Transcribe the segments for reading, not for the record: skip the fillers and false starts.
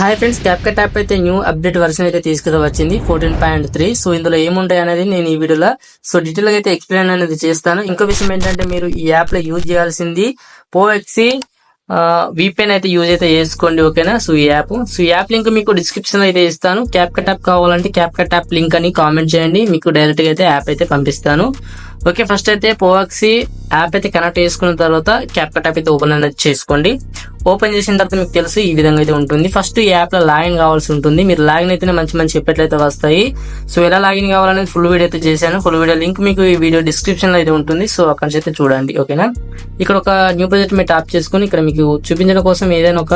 Hi friends, CapCut app అయితే new update version అయితే తీసుకురావచ్చింది 14.3. So ఇందులో ఏముంటాయి అనేది నేను ఈ వీడియోలో డీటెయిల్ గా అయితే ఎక్స్ప్లెయిన్ అనేది చేస్తాను. ఇంకో విషయం ఏంటంటే మీరు ఈ యాప్ లో యూజ్ చేయాల్సింది పోఎక్సీ VPN అయితే యూజ్ అయితే చేసుకోండి, ఓకేనా. ఈ యాప్ లింక్ మీకు డిస్క్రిప్షన్ లో అయితే ఇస్తాను. క్యాప్కట్ యాప్ కావాలంటే క్యాప్కట్ యాప్ లింక్ అని కామెంట్ చేయండి, మీకు డైరెక్ట్ గా అయితే యాప్ అయితే పంపిస్తాను. ఓకే, ఫస్ట్ అయితే పోఎక్సీ యాప్ అయితే కనెక్ట్ చేసుకున్న తర్వాత క్యాప్కట్ యాప్ అయితే ఓపెన్ అనేది చేసుకోండి. ఓపెన్ చేసిన తర్వాత మీకు తెలుసు ఈ విధంగా అయితే ఉంటుంది. ఫస్ట్ ఈ యాప్ లో లాగిన్ కావాల్సి ఉంటుంది. మీరు లాగిన్ అయితేనే మంచి ఎప్పట్లయితే వస్తాయి. ఎలా లాగిన్ కావాలనేది ఫుల్ వీడియో అయితే చేశాను. ఫుల్ వీడియో లింక్ మీకు ఈ వీడియో డిస్క్రిప్షన్ లో అయితే ఉంటుంది. అక్కడ నుంచి అయితే చూడండి, ఓకేనా. ఇక్కడ ఒక న్యూ ప్రాజెక్ట్ మీరు టాప్ చేసుకుని ఇక్కడ మీకు చూపించడం కోసం ఏదైనా ఒక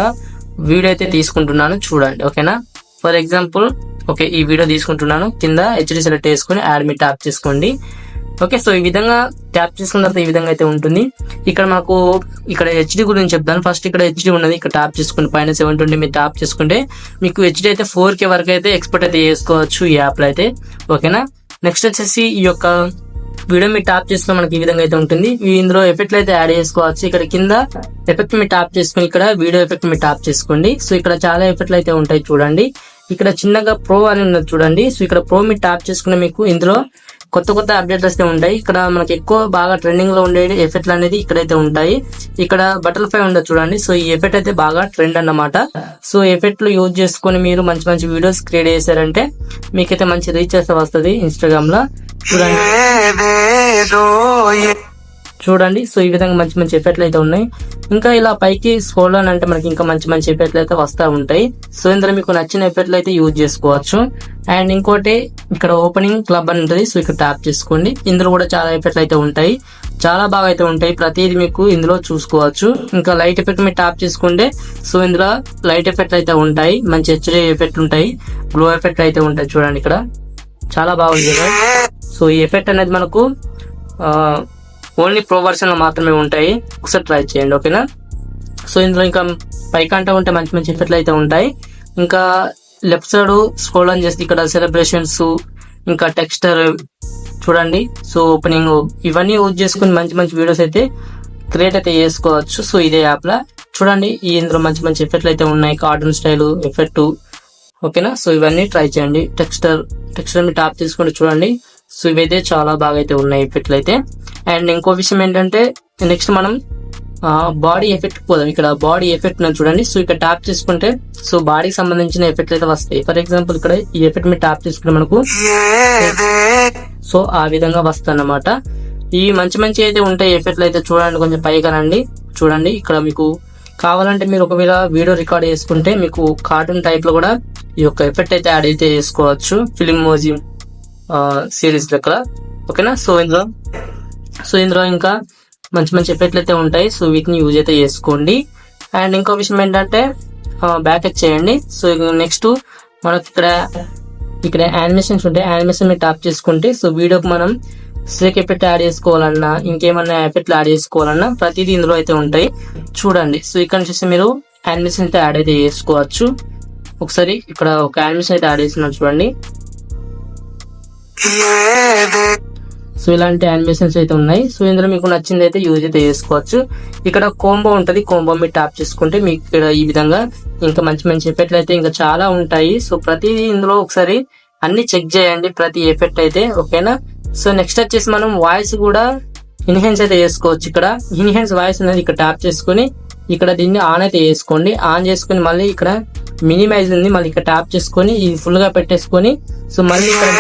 వీడియో అయితే తీసుకుంటున్నాను, చూడండి, ఓకేనా. ఫర్ ఎగ్జాంపుల్ ఓకే, ఈ వీడియో తీసుకుంటున్నాను. కింద హెచ్డి సెలెక్ట్ చేసుకుని యాడ్ మీ టాప్ చేసుకోండి. ఓకే, ఈ విధంగా ట్యాప్ చేసుకున్న తర్వాత ఈ విధంగా అయితే ఉంటుంది. ఇక్కడ మాకు ఇక్కడ హెచ్డి గురించి చెప్తాను. ఫస్ట్ ఇక్కడ హెచ్డి ఉన్నది, ఇక్కడ ట్యాప్ చేసుకుని పైన 720 మీరు ట్యాప్ చేసుకుంటే మీకు హెచ్డి అయితే 4K వరకు అయితే ఎక్స్పోర్ట్ అయితే చేసుకోవచ్చు ఈ యాప్ లో అయితే, ఓకేనా. నెక్స్ట్ వచ్చేసి ఈ యొక్క వీడియో మీరు ట్యాప్ చేసుకుని మనకి ఈ విధంగా అయితే ఉంటుంది. ఇందులో ఎఫెక్ట్లు అయితే యాడ్ చేసుకోవచ్చు. ఇక్కడ కింద ఎఫెక్ట్ మీరు ట్యాప్ చేసుకుని ఇక్కడ వీడియో ఎఫెక్ట్ మీరు ట్యాప్ చేసుకోండి. ఇక్కడ చాలా ఎఫెక్ట్లు అయితే ఉంటాయి చూడండి. ఇక్కడ చిన్నగా ప్రో అని ఉన్నది చూడండి. ఇక్కడ ప్రో మీరు ట్యాప్ చేసుకుని మీకు ఇందులో కొత్త అప్డేట్స్ అయితే ఉంటాయి. ఇక్కడ మనకి ఎక్కువ బాగా ట్రెండింగ్ లో ఉండే ఎఫెక్ట్లు అనేది ఇక్కడైతే ఉంటాయి. ఇక్కడ బటర్ఫ్లై ఉండదు చూడండి. ఈ ఎఫెక్ట్ అయితే బాగా ట్రెండ్ అన్నమాట. ఎఫెక్ట్లు యూజ్ చేసుకుని మీరు మంచి వీడియోస్ క్రియేట్ చేశారంటే మీకైతే మంచి రీచ్ అయితే వస్తుంది ఇన్స్టాగ్రామ్ లో. చూడండి ఈ విధంగా మంచి ఎఫెక్ట్లు అయితే ఉన్నాయి. ఇంకా ఇలా పైకి స్క్రోల్ అని అంటే మనకి ఇంకా మంచి ఎఫెక్ట్లు అయితే వస్తూ ఉంటాయి. ఇందులో మీకు నచ్చిన ఎఫెక్ట్లు అయితే యూజ్ చేసుకోవచ్చు. అండ్ ఇంకోటి ఇక్కడ ఓపెనింగ్ క్లబ్ అని ఉంటుంది. ఇక్కడ ట్యాప్ చేసుకోండి. ఇందులో కూడా చాలా ఎఫెక్ట్లు అయితే ఉంటాయి, చాలా బాగా అయితే ఉంటాయి. ప్రతిదీ మీకు ఇందులో చూసుకోవచ్చు. ఇంకా లైట్ ఎఫెక్ట్ మీరు ట్యాప్ చేసుకుంటే ఇందులో లైట్ ఎఫెక్ట్ అయితే ఉంటాయి, మంచి హెచ్డి ఎఫెక్ట్ ఉంటాయి, గ్లో ఎఫెక్ట్ అయితే ఉంటాయి. చూడండి ఇక్కడ చాలా బాగుంది కదా. ఈ ఎఫెక్ట్ అనేది మనకు ఓన్లీ ప్రో వర్షన్ లో మాత్రమే ఉంటాయి. ఒకసారి ట్రై చేయండి, ఓకేనా. ఇందులో ఇంకా పైకంటా ఉంటే మంచి ఎఫెక్ట్లు అయితే ఉంటాయి. ఇంకా లెఫ్ట్ సైడ్ స్క్రోల్ ఆన్ చేస్తే ఇక్కడ సెలబ్రేషన్స్, ఇంకా టెక్స్చర్ చూడండి. ఓపెనింగ్ ఇవన్నీ యూజ్ చేసుకుని మంచి వీడియోస్ అయితే క్రియేట్ అయితే చేసుకోవచ్చు. ఇదే యాప్ లా చూడండి. ఇందులో మంచి ఎఫెక్ట్లు అయితే ఉన్నాయి, కార్టూన్ స్టైల్ ఎఫెక్ట్, ఓకేనా. ఇవన్నీ ట్రై చేయండి. టెక్స్చర్ మీరు టాప్ తీసుకుంటే చూడండి. ఇవైతే చాలా బాగా అయితే ఉన్నాయి ఎఫెక్ట్లు అయితే. అండ్ ఇంకో విషయం ఏంటంటే నెక్స్ట్ మనం బాడీ ఎఫెక్ట్ పోదాం. ఇక్కడ బాడీ ఎఫెక్ట్ చూడండి. ఇక్కడ ట్యాప్ చేసుకుంటే బాడీకి సంబంధించిన ఎఫెక్ట్ అయితే వస్తాయి. ఫర్ ఎగ్జాంపుల్ ఇక్కడ ఈ ఎఫెక్ట్ మీద ట్యాప్ చేసుకుంటే మనకు ఆ విధంగా వస్తాయి అన్నమాట. ఈ మంచి అయితే ఉంటాయి ఎఫెక్ట్లు అయితే. చూడండి కొంచెం పైగానండి, చూడండి. ఇక్కడ మీకు కావాలంటే మీరు ఒకవేళ వీడియో రికార్డ్ చేసుకుంటే మీకు కార్టూన్ టైప్ లో కూడా ఈ యొక్క ఎఫెక్ట్ అయితే యాడ్ అయితే చేసుకోవచ్చు, ఫిలిం మోజీ సిరీస్ లెక్క, ఓకేనా. ఇందులో ఇంకా మంచి ఎఫెక్ట్లు అయితే ఉంటాయి. వీటిని యూజ్ అయితే చేసుకోండి. అండ్ ఇంకో విషయం ఏంటంటే బ్యాక్ చేయండి. నెక్స్ట్ మనకి ఇక్కడ యానిమేషన్స్ ఉంటాయి. యానిమేషన్ మీద టాప్ చేసుకుంటే వీడియోకి మనం స్ట్రేక్ ఎఫెక్ట్ యాడ్ చేసుకోవాలన్నా, ఇంకేమన్నా ఎఫెక్ట్లు యాడ్ చేసుకోవాలన్నా ప్రతిదీ ఇందులో అయితే ఉంటాయి చూడండి. ఇక్కడ నుంచి మీరు యానిమేషన్ అయితే యాడ్ అయితే చేసుకోవచ్చు. ఒకసారి ఇక్కడ ఒక యానిమేషన్ అయితే యాడ్ చేస్తున్నాను చూడండి. ఇలాంటి యానిమేషన్స్ అయితే ఉన్నాయి. ఇందులో మీకు నచ్చింది అయితే యూజ్ అయితే చేసుకోవచ్చు. ఇక్కడ కోంబో ఉంటది, కోంబో మీరు ట్యాప్ చేసుకుంటే మీకు ఇక్కడ ఈ విధంగా ఇంకా మంచి ఎఫెక్ట్లు అయితే ఇంకా చాలా ఉంటాయి. ప్రతిదీ ఇందులో ఒకసారి అన్ని చెక్ చేయండి, ప్రతి ఎఫెక్ట్ అయితే, ఓకేనా. నెక్స్ట్ వచ్చేసి మనం వాయిస్ కూడా ఇన్హాన్స్ అయితే చేసుకోవచ్చు. ఇక్కడ ఇన్హాన్స్ వాయిస్ అనేది ఇక్కడ ట్యాప్ చేసుకుని ఇక్కడ దీన్ని ఆన్ అయితే చేసుకోండి. ఆన్ చేసుకుని మళ్ళీ ఇక్కడ మినిమైజ్ ఉంది, మళ్ళీ ఇక్కడ ట్యాప్ చేసుకొని ఇది ఫుల్ గా పెట్టేసుకొని మళ్ళీ ఇక్కడ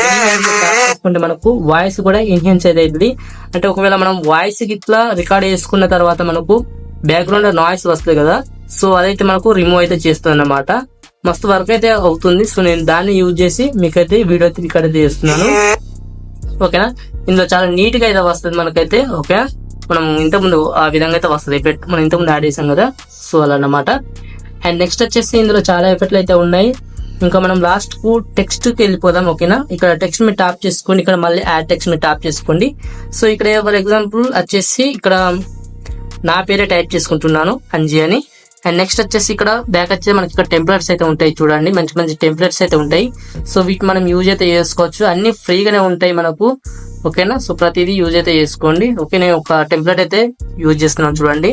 ట్యాప్ చేసుకుంటే మనకు వాయిస్ కూడా ఎన్హాన్స్ అయితే అవుతుంది. అంటే ఒకవేళ మనం వాయిస్ ఇట్లా రికార్డ్ చేసుకున్న తర్వాత మనకు బ్యాక్గ్రౌండ్ నాయిస్ వస్తుంది కదా, అదైతే మనకు రిమూవ్ అయితే చేస్తుంది అన్నమాట. మస్తు వర్క్ అయితే అవుతుంది. నేను దాన్ని యూజ్ చేసి మీకైతే వీడియో అయితే రికార్డ్ అయితే చేస్తున్నాను, ఓకేనా. ఇందులో చాలా నీట్ గా అయితే వస్తుంది మనకైతే, ఓకే. మనం ఇంతకుముందు ఆ విధంగా అయితే వస్తుంది ఎఫెక్ట్, మనం ఇంతకుముందు యాడ్ చేసాం కదా, అలా అన్నమాట. అండ్ నెక్స్ట్ వచ్చేసి ఇందులో చాలా ఎఫెక్ట్లు అయితే ఉన్నాయి. ఇంకా మనం లాస్ట్ కు టెక్స్ట్ కి వెళ్ళిపోదాం, ఓకేనా. ఇక్కడ టెక్స్ట్ మీద టాప్ చేసుకోండి. ఇక్కడ మళ్ళీ యాడ్ టెక్స్ట్ మీద టాప్ చేసుకోండి. ఇక్కడ ఫర్ ఎగ్జాంపుల్ వచ్చేసి ఇక్కడ నా పేరే టైప్ చేసుకుంటున్నాను, అంజీ అని. అండ్ నెక్స్ట్ వచ్చేసి ఇక్కడ బ్యాక్ వచ్చేసి మనకి ఇక్కడ టెంప్లెట్స్ అయితే ఉంటాయి చూడండి. మంచి టెంప్లెట్స్ అయితే ఉంటాయి. వీటి మనం యూజ్ అయితే చేసుకోవచ్చు. అన్ని ఫ్రీగానే ఉంటాయి మనకు, ఓకేనా. ప్రతిదీ యూజ్ అయితే చేసుకోండి, ఓకే. నేను ఒక టెంప్లెట్ అయితే యూజ్ చేస్తున్నాను చూడండి.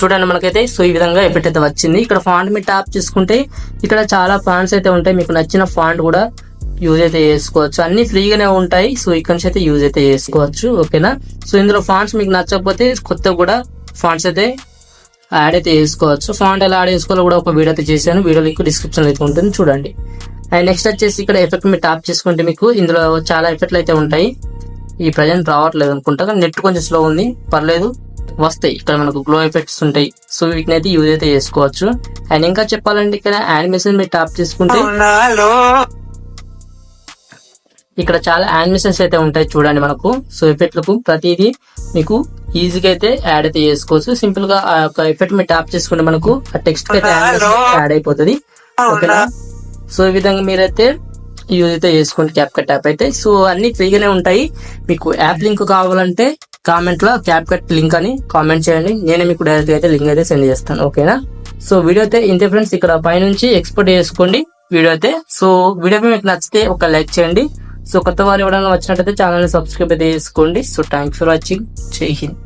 చూడండి మనకైతే సో ఈ విధంగా ఎఫెక్ట్ అయితే వచ్చింది. ఇక్కడ ఫాంట్ మీద ట్యాప్ చేసుకుంటే ఇక్కడ చాలా ఫాంట్స్ అయితే ఉంటాయి. మీకు నచ్చిన ఫాంట్ కూడా యూజ్ అయితే చేసుకోవచ్చు. అన్ని ఫ్రీగానే ఉంటాయి. సో ఇక్కడ నుంచి అయితే యూజ్ అయితే చేసుకోవచ్చు. ఓకేనా. సో ఇందులో ఫాంట్స్ మీకు నచ్చకపోతే కొత్త కూడా ఫాంట్స్ అయితే యాడ్ అయితే చేసుకోవచ్చు. ఫాంట్ ఎలా యాడ్ చేసుకోవాలో కూడా ఒక వీడియో అయితే చేశాను. వీడియో లింక్ డిస్క్రిప్షన్ అయితే ఉంటుంది, చూడండి. అండ్ నెక్స్ట్ వచ్చేసి ఇక్కడ ఎఫెక్ట్ మీద ట్యాప్ చేసుకుంటే మీకు ఇందులో చాలా ఎఫెక్ట్లు అయితే ఉంటాయి. ఈ ప్రజెంట్ రావట్లేదు అనుకుంటా, కానీ నెట్ కొంచెం స్లో ఉంది, పర్లేదు వస్తాయి. ఇక్కడ మనకు గ్లో ఎఫెక్ట్స్ ఉంటాయి. సో వీటిని అయితే యూజ్ అయితే చేసుకోవచ్చు. అండ్ ఇంకా చెప్పాలంటే ఇక్కడ యానిమేషన్ మీద ట్యాప్ చేసుకుంటే ఇక్కడ చాలా యానిమేషన్స్ అయితే ఉంటాయి. చూడండి మనకు సో ఎఫెక్ట్లకు ప్రతిదీ మీకు ఈజీగా అయితే యాడ్ అయితే చేసుకోవచ్చు. సింపుల్ గా ఆ యొక్క ఎఫెక్ట్ మీద ట్యాప్ చేసుకుంటే మనకు ఆ టెక్స్ట్ అయితే యాడ్ అయిపోతుంది. ఓకేనా. సో ఈ విధంగా మీరైతే యూజ్ అయితే చేసుకోండి క్యాప్కట్ యాప్ అయితే. సో అన్ని ఫ్రీగానే ఉంటాయి. మీకు యాప్ లింక్ కావాలంటే కామెంట్ లో క్యాప్కట్ లింక్ అని కామెంట్ చేయండి. నేనే మీకు డైరెక్ట్ అయితే లింక్ అయితే సెండ్ చేస్తాను. ఓకేనా. సో వీడియో అయితే ఇంతే ఫ్రెండ్స్. ఇక్కడ పైనుంచి ఎక్స్పోర్ట్ చేసుకోండి వీడియో అయితే. సో వీడియో మీకు నచ్చితే ఒక లైక్ చేయండి. సో కొత్త వారు ఎవరైనా వచ్చినట్టయితే ఛానల్ ని సబ్స్క్రైబ్ అయితే చేసుకోండి. So thanks for watching. జై హింద్.